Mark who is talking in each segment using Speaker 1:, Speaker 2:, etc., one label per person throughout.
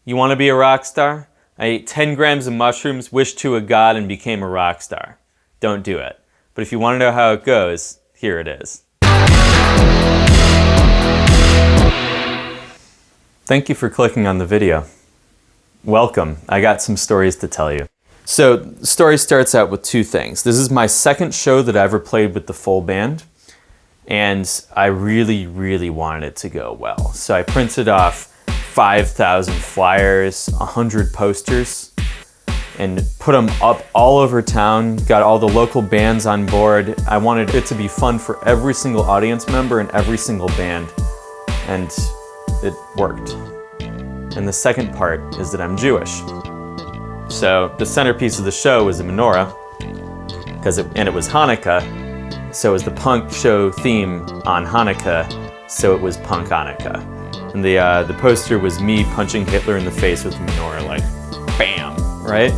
Speaker 1: You want to be a rock star? I ate 10 grams of mushrooms, wished to a god, and became a rock star. Don't do it. But if you want to know how it goes, here it is. Thank you for clicking on the video. Welcome. I got some stories to tell you. So, the story starts out with two things. This is my second show that I ever played with the full band, and I really, really wanted it to go well. So I printed off 5,000 flyers, 100 posters, and put them up all over town, got all the local bands on board. I wanted it to be fun for every single audience member and every single band, and it worked. And the second part is that I'm Jewish. So the centerpiece of the show was a menorah, and it was Hanukkah, so it was the punk show theme on Hanukkah, so it was Punk Hanukkah. And the poster was me punching Hitler in the face with the menorah, like, bam, right?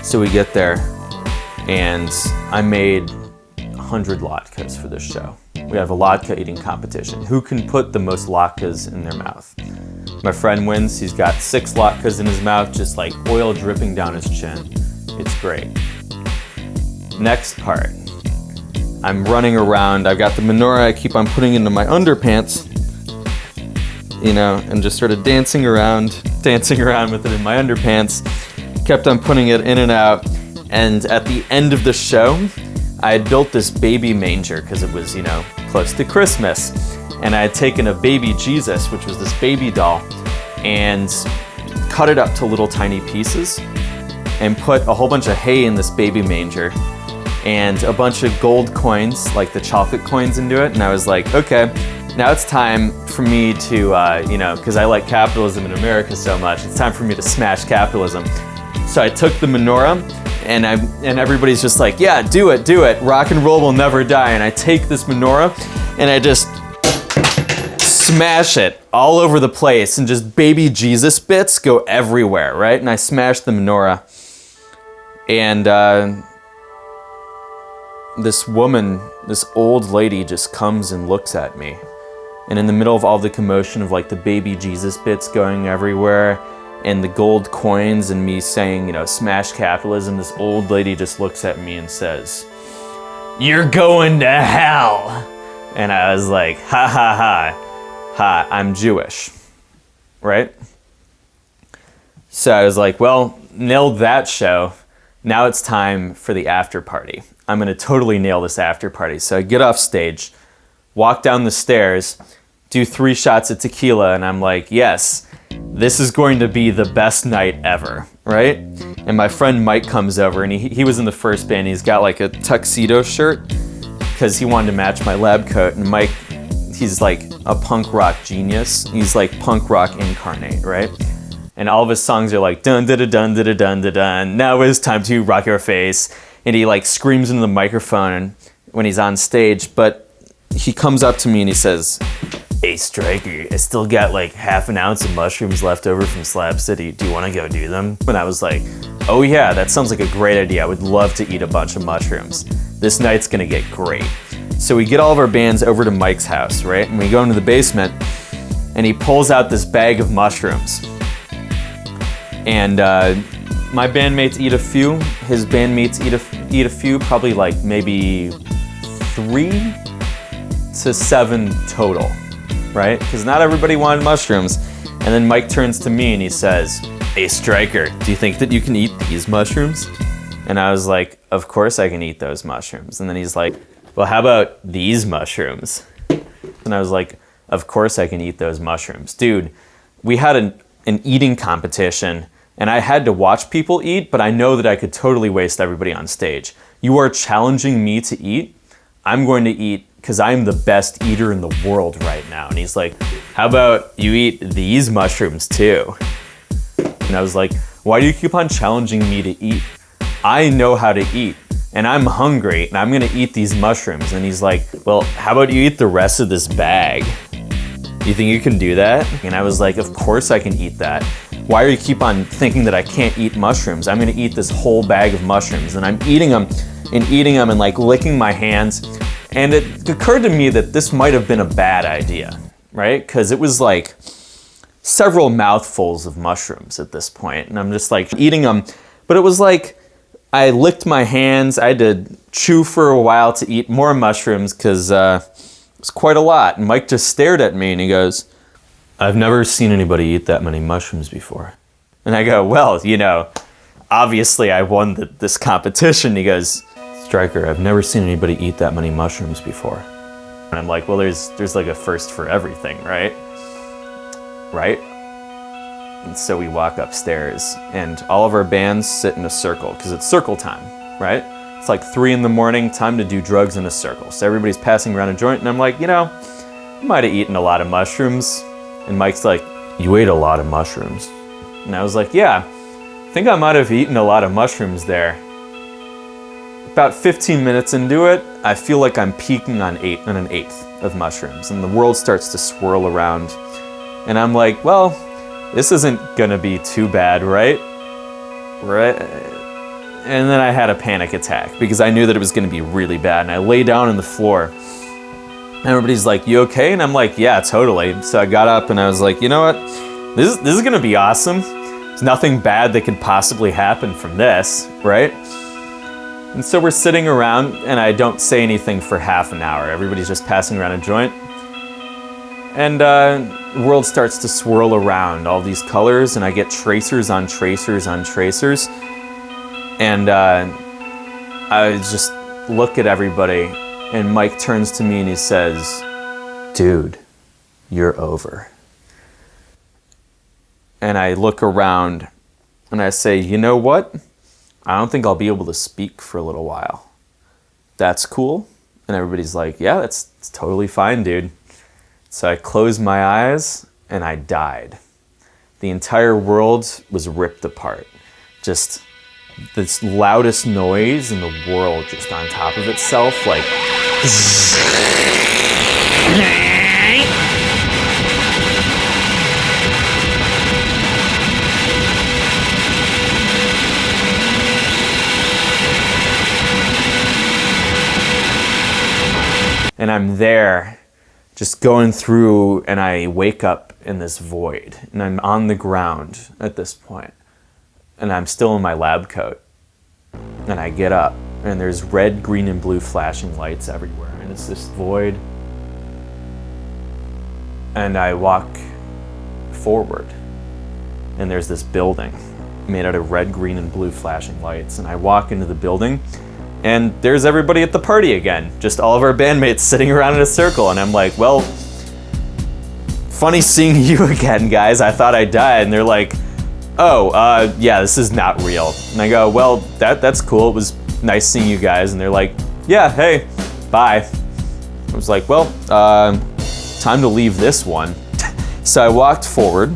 Speaker 1: So we get there, and I made 100 latkes for this show. We have a latke eating competition. Who can put the most latkes in their mouth? My friend wins. He's got 6 latkes in his mouth, just like oil dripping down his chin. It's great. Next part. I'm running around. I've got the menorah I keep on putting into my underpants, and just sort of dancing around with it in my underpants. Kept on putting it in and out. And at the end of the show, I had built this baby manger because it was, close to Christmas. And I had taken a baby Jesus, which was this baby doll, and cut it up to little tiny pieces and put a whole bunch of hay in this baby manger and a bunch of gold coins, like the chocolate coins, into it. And I was like, okay, now it's time for me to, because I like capitalism in America so much, it's time for me to smash capitalism. So I took the menorah, and everybody's just like, yeah, do it, rock and roll will never die. And I take this menorah, and I just smash it all over the place, and just baby Jesus bits go everywhere, right? And I smash the menorah, and this woman, this old lady, just comes and looks at me. And in the middle of all the commotion of like the baby Jesus bits going everywhere and the gold coins and me saying, smash capitalism, this old lady just looks at me and says, "You're going to hell." And I was like, ha ha ha, ha, I'm Jewish, right? So I was like, well, nailed that show. Now it's time for the after party. I'm gonna totally nail this after party. So I get off stage, walk down the stairs, do 3 shots of tequila, and I'm like, yes, this is going to be the best night ever, right? And my friend Mike comes over, and he was in the first band. He's got like a tuxedo shirt because he wanted to match my lab coat. And Mike, he's like a punk rock genius. He's like punk rock incarnate, right? And all of his songs are like dun da da dun da da dun da dun. Now it's time to rock your face. And he like screams into the microphone when he's on stage. But he comes up to me and he says, "Hey Striker, I still got like half an ounce of mushrooms left over from Slab City. Do you want to go do them?" And I was like, oh yeah, that sounds like a great idea. I would love to eat a bunch of mushrooms. This night's gonna get great. So we get all of our bands over to Mike's house, right? And we go into the basement and he pulls out this bag of mushrooms. And my bandmates eat a few, his bandmates eat a few, probably like maybe 3 to 7 total, right? Because not everybody wanted mushrooms. And then Mike turns to me and he says, "Hey Striker, do you think that you can eat these mushrooms?" And I was like, of course I can eat those mushrooms. And then he's like, well, how about these mushrooms? And I was like, of course I can eat those mushrooms. Dude, we had an eating competition, and I had to watch people eat, but I know that I could totally waste everybody on stage. You are challenging me to eat. I'm going to eat because I'm the best eater in the world right now. And he's like, how about you eat these mushrooms too? And I was like, why do you keep on challenging me to eat? I know how to eat, and I'm hungry, and I'm gonna eat these mushrooms. And he's like, well, how about you eat the rest of this bag? You think you can do that? And I was like, of course I can eat that. Why do you keep on thinking that I can't eat mushrooms? I'm gonna eat this whole bag of mushrooms. And I'm eating them and like licking my hands. And it occurred to me that this might have been a bad idea, right? Because it was like several mouthfuls of mushrooms at this point, and I'm just like eating them. But it was like I licked my hands. I had to chew for a while to eat more mushrooms because it was quite a lot. And Mike just stared at me and he goes, "I've never seen anybody eat that many mushrooms before." And I go, "Well, you know, obviously I won this competition." He goes, "Stryker, I've never seen anybody eat that many mushrooms before." And I'm like, "Well, there's like a first for everything, right?" Right? And so we walk upstairs and all of our bands sit in a circle because it's circle time, right? It's like 3 a.m, time to do drugs in a circle. So everybody's passing around a joint and I'm like, you know, I might have eaten a lot of mushrooms. And Mike's like, "You ate a lot of mushrooms." And I was like, "Yeah, I think I might have eaten a lot of mushrooms there." About 15 minutes into it, I feel like I'm peaking on an eighth of mushrooms and the world starts to swirl around. And I'm like, well, this isn't gonna be too bad, right? Right? And then I had a panic attack because I knew that it was gonna be really bad. And I lay down on the floor. And everybody's like, "You okay?" And I'm like, "Yeah, totally." So I got up and I was like, you know what? This is gonna be awesome. There's nothing bad that could possibly happen from this, right? And so we're sitting around and I don't say anything for half an hour. Everybody's just passing around a joint. And the world starts to swirl around, all these colors, and I get tracers on tracers on tracers. And I just look at everybody, and Mike turns to me and he says, "Dude, you're over." And I look around and I say, "You know what? I don't think I'll be able to speak for a little while. That's cool?" And everybody's like, "Yeah, it's totally fine, dude." So I closed my eyes and I died. The entire world was ripped apart. Just this loudest noise in the world just on top of itself, like and I'm there just going through and I wake up in this void and I'm on the ground at this point and I'm still in my lab coat and I get up and there's red, green, and blue flashing lights everywhere and it's this void and I walk forward and there's this building made out of red, green, and blue flashing lights and I walk into the building and there's everybody at the party again, just all of our bandmates sitting around in a circle. And I'm like, "Well, funny seeing you again, guys. I thought I died." And they're like, "Oh, yeah, this is not real." And I go, "Well, that's cool. It was nice seeing you guys." And they're like, "Yeah, hey, bye." I was like, "Well, time to leave this one." So I walked forward,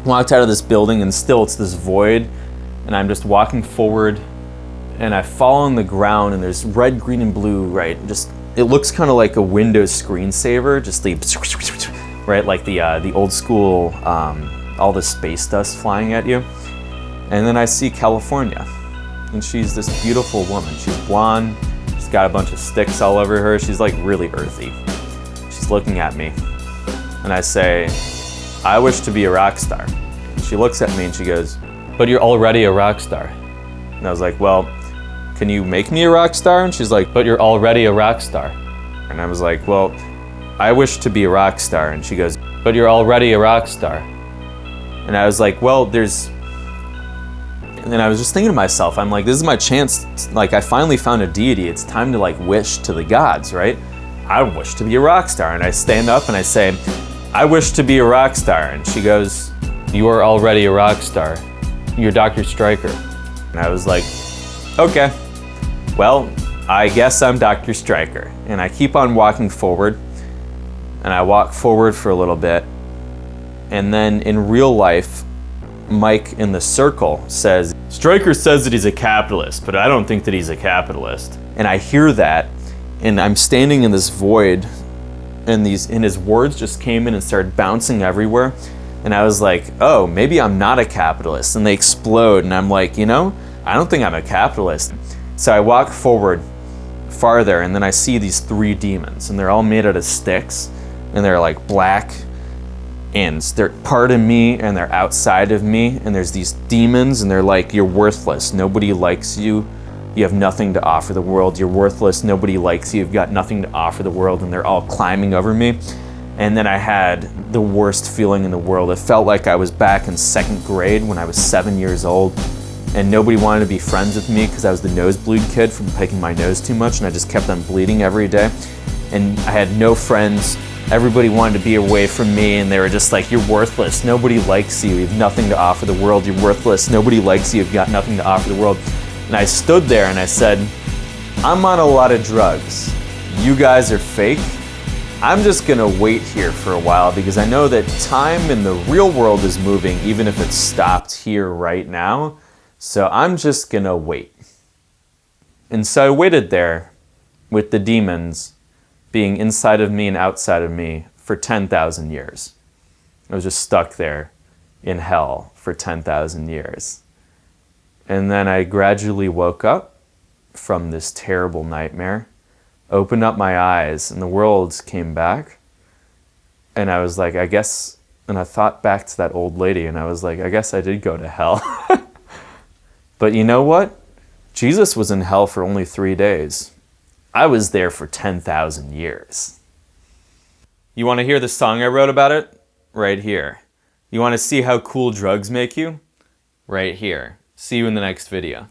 Speaker 1: walked out of this building, and still it's this void. And I'm just walking forward. And I fall on the ground and there's red, green, and blue, right? Just, it looks kind of like a Windows screensaver, just the, right? Like the old school, all the space dust flying at you. And then I see California and she's this beautiful woman. She's blonde, she's got a bunch of sticks all over her. She's like really earthy. She's looking at me and I say, "I wish to be a rock star." And she looks at me and she goes, "But you're already a rock star." And I was like, "Well, can you make me a rock star?" And she's like, "But you're already a rock star." And I was like, "Well, I wish to be a rock star." And she goes, "But you're already a rock star." And I was like, well, and then I was just thinking to myself, I'm like, this is my chance. Like, I finally found a deity. It's time to like wish to the gods, right? I wish to be a rock star. And I stand up and I say, "I wish to be a rock star." And she goes, "You are already a rock star. You're Dr. Stryker." And I was like, okay. Well, I guess I'm Dr. Stryker. And I keep on walking forward. And I walk forward for a little bit. And then in real life, Mike in the circle says, "Stryker says that he's a capitalist, but I don't think that he's a capitalist." And I hear that, and I'm standing in this void, and his words just came in and started bouncing everywhere. And I was like, oh, maybe I'm not a capitalist. And they explode, and I'm like, I don't think I'm a capitalist. So I walk forward farther, and then I see these 3 demons, and they're all made out of sticks, and they're like black, and they're part of me and they're outside of me, and there's these demons and they're like, you're worthless, nobody likes you, you have nothing to offer the world, you're worthless, nobody likes you, you've got nothing to offer the world, and they're all climbing over me. And then I had the worst feeling in the world. It felt like I was back in 2nd grade when I was 7 years old, and nobody wanted to be friends with me because I was the nosebleed kid from picking my nose too much, and I just kept on bleeding every day. And I had no friends. Everybody wanted to be away from me, and they were just like, you're worthless, nobody likes you, you have nothing to offer the world, you're worthless, nobody likes you, you've got nothing to offer the world. And I stood there and I said, I'm on a lot of drugs. You guys are fake. I'm just gonna wait here for a while because I know that time in the real world is moving, even if it's stopped here right now. So I'm just gonna wait. And so I waited there with the demons being inside of me and outside of me for 10,000 years. I was just stuck there in hell for 10,000 years. And then I gradually woke up from this terrible nightmare, opened up my eyes, and the world came back. And I was like, I guess, and I thought back to that old lady, and I was like, I guess I did go to hell. But you know what? Jesus was in hell for only 3 days. I was there for 10,000 years. You want to hear the song I wrote about it? Right here. You want to see how cool drugs make you? Right here. See you in the next video.